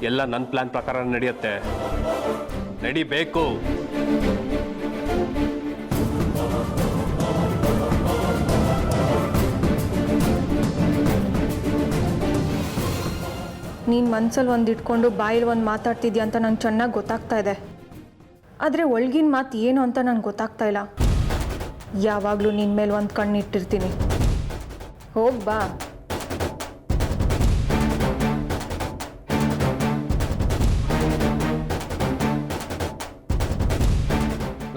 ಎಲ್ಲ ನನ್ನ ಪ್ಲಾನ್ ಪ್ರಕಾರ ನಡೆಯುತ್ತೆ. ನಡಿಬೇಕು. ನೀನು ಮನ್ಸಲ್ಲಿ ಒಂದು ಇಟ್ಕೊಂಡು ಬಾಯಲ್ಲಿ ಒಂದು ಮಾತಾಡ್ತಿದ್ಯಾ ಅಂತ ನಂಗೆ ಚೆನ್ನಾಗಿ ಗೊತ್ತಾಗ್ತಾ ಇದೆ. ಆದರೆ ಒಳಗಿನ ಮಾತು ಏನು ಅಂತ ನನಗೆ ಗೊತ್ತಾಗ್ತಾ ಇಲ್ಲ. ಯಾವಾಗಲೂ ನಿನ್ನ ಮೇಲೆ ಒಂದು ಕಣ್ಣಿಟ್ಟಿರ್ತೀನಿ. ಹೋಗಿ ಬಾ.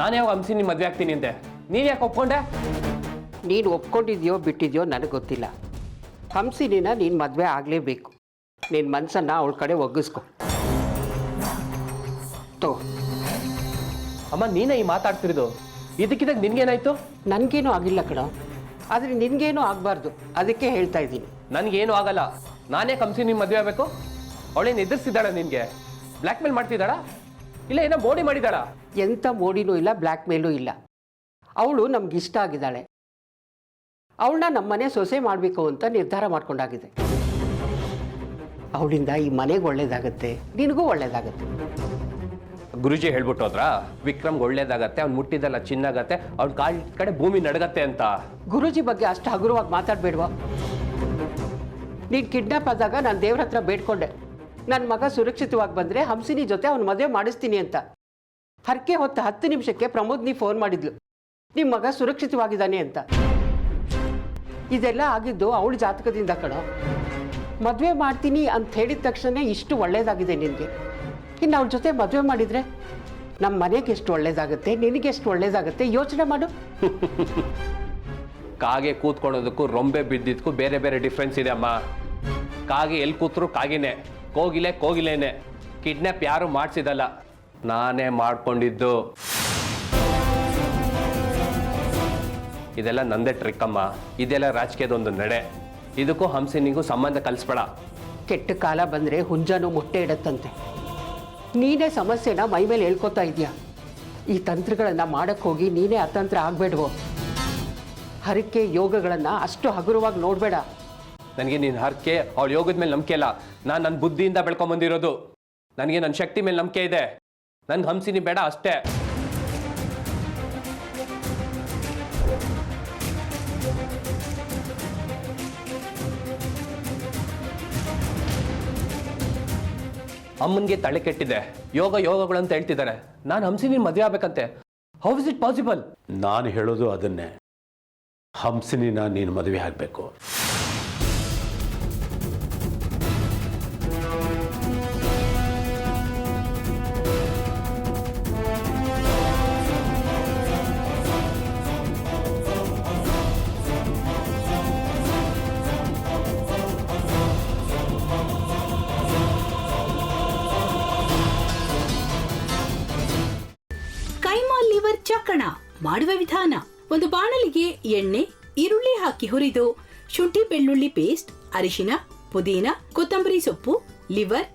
ನಾನು ಯಾವ ಹಂಸಿನಿ ಮದುವೆ ಆಗ್ತೀನಿ ಅಂತೆ, ನೀನು ಯಾಕೆ ಒಪ್ಕೊಂಡೆ? ನೀನು ಒಪ್ಕೊಂಡಿದ್ಯೋ ಬಿಟ್ಟಿದ್ಯೋ ನನಗೆ ಗೊತ್ತಿಲ್ಲ. ಹಂಸಿನಿನ ನೀನು ಮದುವೆ ಆಗಲೇಬೇಕು. ನಿನ್ನ ಮನಸ್ಸನ್ನು ಅವಳ ಕಡೆ ಒಗ್ಗಿಸ್ಕೊ. ಅಮ್ಮ ನೀನೇ ಈ ಮಾತಾಡ್ತಿರೋದು, ಇದಕ್ಕಿದಾಗ ನಿನ್ಗೇನಾಯ್ತು? ನನಗೇನೂ ಆಗಿಲ್ಲ ಕಣ, ಆದರೆ ನಿನಗೇನೂ ಆಗಬಾರ್ದು, ಅದಕ್ಕೆ ಹೇಳ್ತಾ ಇದ್ದೀನಿ. ನನಗೇನು ಆಗಲ್ಲ. ನಾನೇ ಹಂಸಿನಿ ಮದುವೆ ಆಗಬೇಕು? ಅವಳೇನು ಎದುರಿಸಿದ್ದಾಳ? ನಿನಗೆ ಬ್ಲ್ಯಾಕ್ ಮೇಲ್ ಮಾಡ್ತಿದ್ದಾಳ? ಇಲ್ಲ ಏನೋ ಮೋಡಿ ಮಾಡಿದಾಳ? ಎಂಥ ಮೋಡಿನೂ ಇಲ್ಲ, ಬ್ಲ್ಯಾಕ್ ಮೇಲೂ ಇಲ್ಲ. ಅವಳು ನಮ್ಗೆ ಇಷ್ಟ ಆಗಿದ್ದಾಳೆ. ಅವಳನ್ನ ನಮ್ಮನೆ ಸೊಸೆ ಮಾಡಬೇಕು ಅಂತ ನಿರ್ಧಾರ ಮಾಡ್ಕೊಂಡಾಗಿದೆ. ಅವಳಿಂದ ಈ ಮನೆಗೆ ಒಳ್ಳೇದಾಗತ್ತೆ, ನಿನಗೂ ಒಳ್ಳೇದಾಗತ್ತೆ. ಗುರುಜಿ ಹೇಳ್ಬಿಟ್ಟು ಹೋದ್ರಾ ವಿಕ್ರಮ್ಗೆ ಒಳ್ಳೇದಾಗತ್ತೆ, ಅವ್ನು ಮುಟ್ಟಿದಲ್ಲ ಚಿನ್ನಾಗತ್ತೆ, ಅವ್ನ ಕಾಲ್ ಕಡೆ ಭೂಮಿ ನಡಗತ್ತೆ ಅಂತ. ಗುರೂಜಿ ಬಗ್ಗೆ ಅಷ್ಟು ಹಗುರವಾಗಿ ಮಾತಾಡಬೇಡ್ವಾ? ನೀನು ಕಿಡ್ನಾಪ್ ಆದಾಗ ನಾನು ದೇವ್ರ ಹತ್ರ ಬೇಡ್ಕೊಂಡೆ, ನನ್ನ ಮಗ ಸುರಕ್ಷಿತವಾಗಿ ಬಂದರೆ ಹಂಸಿನಿ ಜೊತೆ ಅವ್ನ ಮದುವೆ ಮಾಡಿಸ್ತೀನಿ ಅಂತ. ಹರಕೆ ಹೊತ್ತ 10 ನಿಮಿಷಕ್ಕೆ ಪ್ರಮೋದ್ನಿ ಫೋನ್ ಮಾಡಿದ್ಲು, ನಿಮ್ಮ ಮಗ ಸುರಕ್ಷಿತವಾಗಿದ್ದಾನೆ ಅಂತ. ಇದೆಲ್ಲ ಆಗಿದ್ದು ಅವಳ ಜಾತಕದಿಂದ ಕಣ. ಮದುವೆ ಮಾಡ್ತೀನಿ ಅಂತ ಹೇಳಿದ ತಕ್ಷಣ ಇಷ್ಟು ಒಳ್ಳೇದಾಗಿದೆ ನಿನಗೆ. ಇನ್ನು ಅವಳ ಜೊತೆ ಮದುವೆ ಮಾಡಿದರೆ ನಮ್ಮ ಮನೆಗೆ ಎಷ್ಟು ಒಳ್ಳೇದಾಗುತ್ತೆ, ನಿನಗೆಷ್ಟು ಒಳ್ಳೇದಾಗುತ್ತೆ ಯೋಚನೆ ಮಾಡು. ಕಾಗೆ ಕೂತ್ಕೊಳ್ಳೋದಕ್ಕೂ ರೊಂಬೆ ಬಿದ್ದಿದ್ದಕ್ಕೂ ಬೇರೆ ಬೇರೆ ಡಿಫ್ರೆನ್ಸ್ ಇದೆ ಅಮ್ಮ. ಕಾಗೆ ಎಲ್ಲಿ ಕೂತ್ರು ಕಾಗಿನೇ, ಕೋಗಿಲೇನೆ. ಕಿಡ್ನಾಪ್ ಯಾರು ಮಾಡಿಸಿದಲ್ಲ, ನಾನೇ ಮಾಡ್ಕೊಂಡಿದ್ದು. ಇದೆಲ್ಲ ನಂದೇ ಟ್ರಿಕ್ ಅಮ್ಮ. ಇದೆಲ್ಲ ರಾಜಕೀಯದೊಂದು ನಡೆ. ಇದಕ್ಕೂ ಹಂಸಿನಿಗೂ ಸಂಬಂಧ ಕಲಿಸ್ಬೇಡ. ಕೆಟ್ಟ ಕಾಲ ಬಂದರೆ ಹುಂಜಾನು ಮೊಟ್ಟೆ ಇಡತ್ತಂತೆ. ನೀನೇ ಸಮಸ್ಯೆನ ಮೈ ಮೇಲೆ ಹೇಳ್ಕೊತಾ ಇದೆಯಾ. ಈ ತಂತ್ರಗಳನ್ನು ಮಾಡೋಕ್ಕೆ ಹೋಗಿ ನೀನೇ ಅತಂತ್ರ ಆಗಬೇಡವೋ. ಹರಕೆ ಯೋಗಗಳನ್ನು ಅಷ್ಟು ಹಗುರವಾಗಿ ನೋಡಬೇಡ. ನನಗೆ ನಿನ್ನ ಹರಕೆ ಅವಳ ಯೋಗದ ಮೇಲೆ ನಂಬಿಕೆ ಇಲ್ಲ. ನಾನು ನನ್ನ ಬುದ್ಧಿಯಿಂದ ಬೆಳ್ಕೊಂಬಂದಿರೋದು. ನನಗೆ ನನ್ನ ಶಕ್ತಿ ಮೇಲೆ ನಂಬಿಕೆ ಇದೆ. ನನ್ಗೆ ಹಂಸಿನಿ ಬೇಡ ಅಷ್ಟೇ. ಅಮ್ಮನಿಗೆ ತಲೆ ಕೆಟ್ಟಿದೆ, ಯೋಗಗಳು ಅಂತ ಹೇಳ್ತಿದ್ದಾರೆ. ನಾನು ಹಂಸಿನಿ ಮದುವೆ ಆಗ್ಬೇಕಂತೆ. How is it possible? ನಾನು ಹೇಳೋದು ಅದನ್ನೇ. ಹಂಸಿನಿನ ನೀನು ಮದುವೆ ಆಗಬೇಕು. ಕೈಮಾ ಲಿವರ್ ಚಕ್ಕಣ ಮಾಡುವ ವಿಧಾನ: ಒಂದು ಬಾಣಲಿಗೆ ಎಣ್ಣೆ, ಈರುಳ್ಳಿ ಹಾಕಿ ಹುರಿದು ಶುಂಠಿ ಬೆಳ್ಳುಳ್ಳಿ ಪೇಸ್ಟ್, ಅರಿಶಿನ, ಪುದೀನ, ಕೊತ್ತಂಬರಿ ಸೊಪ್ಪು, ಲಿವರ್,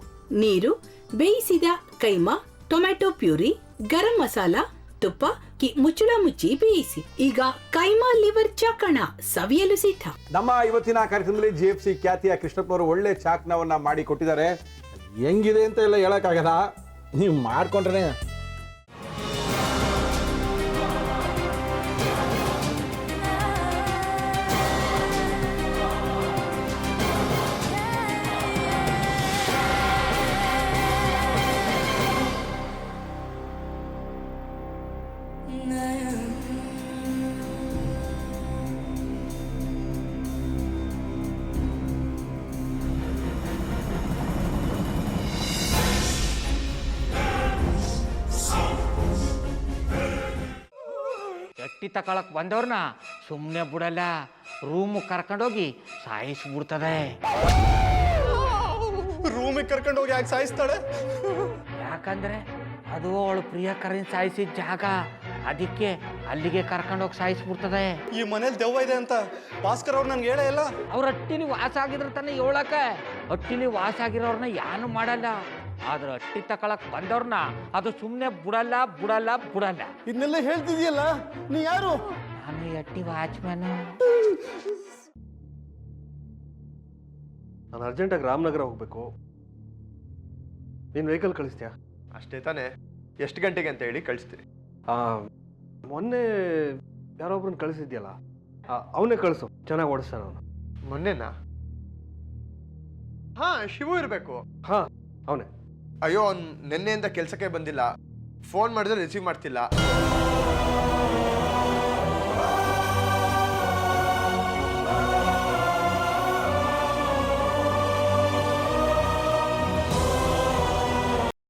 ನೀರು, ಬೇಯಿಸಿದ ಕೈಮಾ, ಟೊಮ್ಯಾಟೊ ಪ್ಯೂರಿ, ಗರಂ ಮಸಾಲ, ತುಪ್ಪ ಮುಚ್ಚಳ ಮುಚ್ಚಿ ಬೇಯಿಸಿ. ಈಗ ಕೈಮಾ ಲಿವರ್ ಚಕ್ಕಣ ಸವಿಯಲು ಸಿದ್ಧ. ನಮ್ಮ ಇವತ್ತಿನ ಕಾರ್ಯಕ್ರಮದಲ್ಲಿ GFC ಖ್ಯಾತಿಯ ಕೃಷ್ಣಪ್ಪನವರು ಒಳ್ಳೆ ಚಾಕ್ನವನ್ನ ಮಾಡಿ ಕೊಟ್ಟಿದ್ದಾರೆ. ಹೆಂಗಿದೆ ಅಂತ ಎಲ್ಲ ಹೇಳಕ್ಕಾಗಲ್ಲ, ನೀವು ಮಾಡ್ಕೊಂಡ್ರೆ. ಎಟ್ಟಿ ತಕೊಳಕ್ ಬಂದವ್ರನ್ನ ಸುಮ್ಮನೆ ಬಿಡಲ್ಲ, ರೂಮ್ ಕರ್ಕೊಂಡೋಗಿ ಸಾಯಿಸ್ಬಿಡ್ತದೆ. ರೂಮಿಗೆ ಕರ್ಕೊಂಡೋಗಿ ಯಾಕೆ ಸಾಯಿಸ್ತಾಳೆ? ಯಾಕಂದ್ರೆ ಅದು ಅವಳು ಪ್ರಿಯಕರನ್ ಸಾಯಿಸಿದ ಜಾಗ, ಅದಕ್ಕೆ ಅಲ್ಲಿಗೆ ಕರ್ಕೊಂಡೋಗಿ ಸಾಯಿಸ್ಬಿಡ್ತದೆ. ಈ ಮನೇಲಿ ದೆವ್ವ ಇದೆ ಅಂತ ಭಾಸ್ಕರ್ ಅವ್ರು ನನ್ಗೆ ಹೇಳೇ ಇಲ್ಲ. ಅವ್ರ ಹಟ್ಟಿಲಿ ವಾಸ ಆಗಿದ್ರ ತಾನೆ ಹೇಳಕ. ಹಟ್ಟಿಲಿ ವಾಸ ಆಗಿರೋರ್ನ ಯಾನು ಮಾಡಲ್ಲ, ಆದ್ರೆ ಹಟ್ಟಿ ತಕೊಳಕ್ ಬಂದವ್ರನ್ನ ಅದು ಸುಮ್ಮನೆ ಬಿಡಲ್ಲ. ಇದನ್ನೆಲ್ಲ ಹೇಳ್ತಿದ್ಯಲ್ಲ, ನೀ ಯಾರು? ನಾನು ಹಟ್ಟಿ ವಾಚ್ಮ್ಯಾನ್. ನಾನು ಅರ್ಜೆಂಟಾಗಿ ರಾಮನಗರ ಹೋಗ್ಬೇಕು. ನೀನು ವೆಹಿಕಲ್ ಕಳಿಸ್ತೀಯಾ? ಅಷ್ಟೇ ತಾನೇ. ಎಷ್ಟು ಗಂಟೆಗೆ ಅಂತ ಹೇಳಿ ಕಳಿಸ್ತೀನಿ. ಮೊನ್ನೆ ಯಾರೊಬ್ರನ್ನ ಕಳಿಸಿದ್ಯಲ್ಲ, ಅವನೇ ಕಳಿಸು, ಚೆನ್ನಾಗಿ ಓಡಿಸ್ತಾನೆ ಅವನು. ಮೊನ್ನೆನಾ? ಹಾ, ಶಿವು ಇರಬೇಕು. ಹಾಂ, ಅವನೇ. ಅಯ್ಯೋ, ಅವ್ನು ನಿನ್ನೆಯಿಂದ ಕೆಲಸಕ್ಕೆ ಬಂದಿಲ್ಲ. ಫೋನ್ ಮಾಡಿದ್ರೆ ರಿಸೀವ್ ಮಾಡ್ತಿಲ್ಲ.